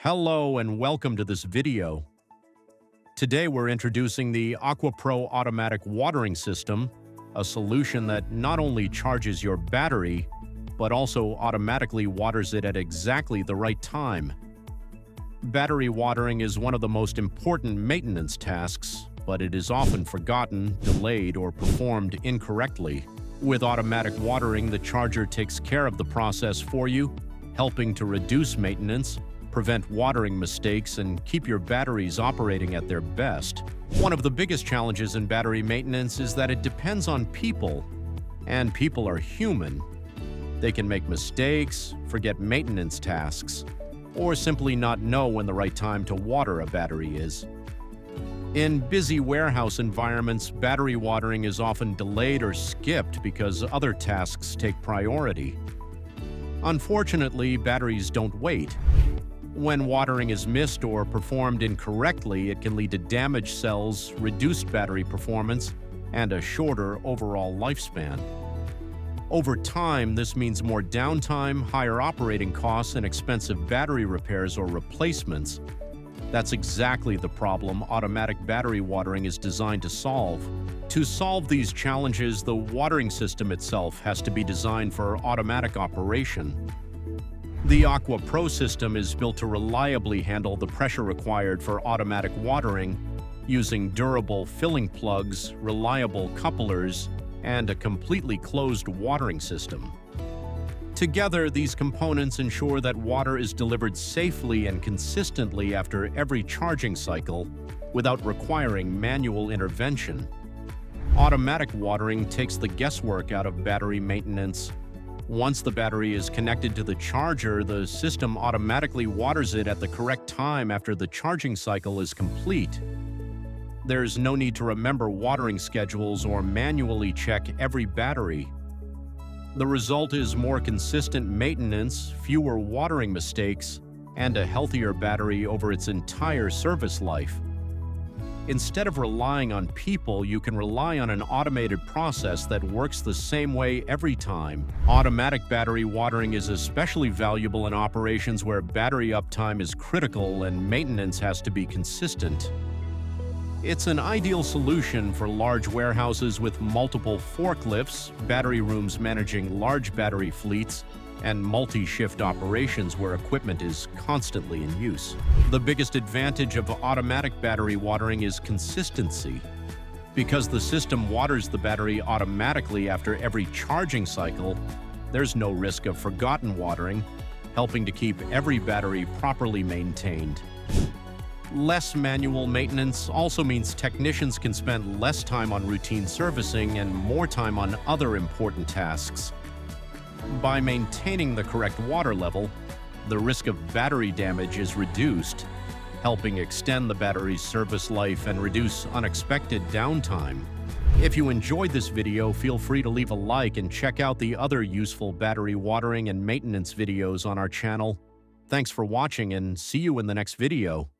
Hello and welcome to this video. Today we're introducing the Aquapro automatic watering system, a solution that not only charges your battery, but also automatically waters it at exactly the right time. Battery watering is one of the most important maintenance tasks, but it is often forgotten, delayed, or performed incorrectly. With automatic watering, the charger takes care of the process for you, helping to reduce maintenance, prevent watering mistakes, and keep your batteries operating at their best. One of the biggest challenges in battery maintenance is that it depends on people, and people are human. They can make mistakes, forget maintenance tasks, or simply not know when the right time to water a battery is. In busy warehouse environments, battery watering is often delayed or skipped because other tasks take priority. Unfortunately, batteries don't wait. When watering is missed or performed incorrectly, it can lead to damaged cells, reduced battery performance, and a shorter overall lifespan. Over time, this means more downtime, higher operating costs, and expensive battery repairs or replacements. That's exactly the problem automatic battery watering is designed to solve. To solve these challenges, the watering system itself has to be designed for automatic operation. The Aquapro system is built to reliably handle the pressure required for automatic watering using durable filling plugs, reliable couplers, and a completely closed watering system. Together, these components ensure that water is delivered safely and consistently after every charging cycle without requiring manual intervention. Automatic watering takes the guesswork out of battery maintenance. Once the battery is connected to the charger, the system automatically waters it at the correct time after the charging cycle is complete. There's no need to remember watering schedules or manually check every battery. The result is more consistent maintenance, fewer watering mistakes, and a healthier battery over its entire service life. Instead of relying on people, you can rely on an automated process that works the same way every time. Automatic battery watering is especially valuable in operations where battery uptime is critical and maintenance has to be consistent. It's an ideal solution for large warehouses with multiple forklifts, battery rooms managing large battery fleets, and multi-shift operations where equipment is constantly in use. The biggest advantage of automatic battery watering is consistency. Because the system waters the battery automatically after every charging cycle, there's no risk of forgotten watering, helping to keep every battery properly maintained. Less manual maintenance also means technicians can spend less time on routine servicing and more time on other important tasks. By maintaining the correct water level, the risk of battery damage is reduced, helping extend the battery's service life and reduce unexpected downtime. If you enjoyed this video, feel free to leave a like and check out the other useful battery watering and maintenance videos on our channel. Thanks for watching and see you in the next video.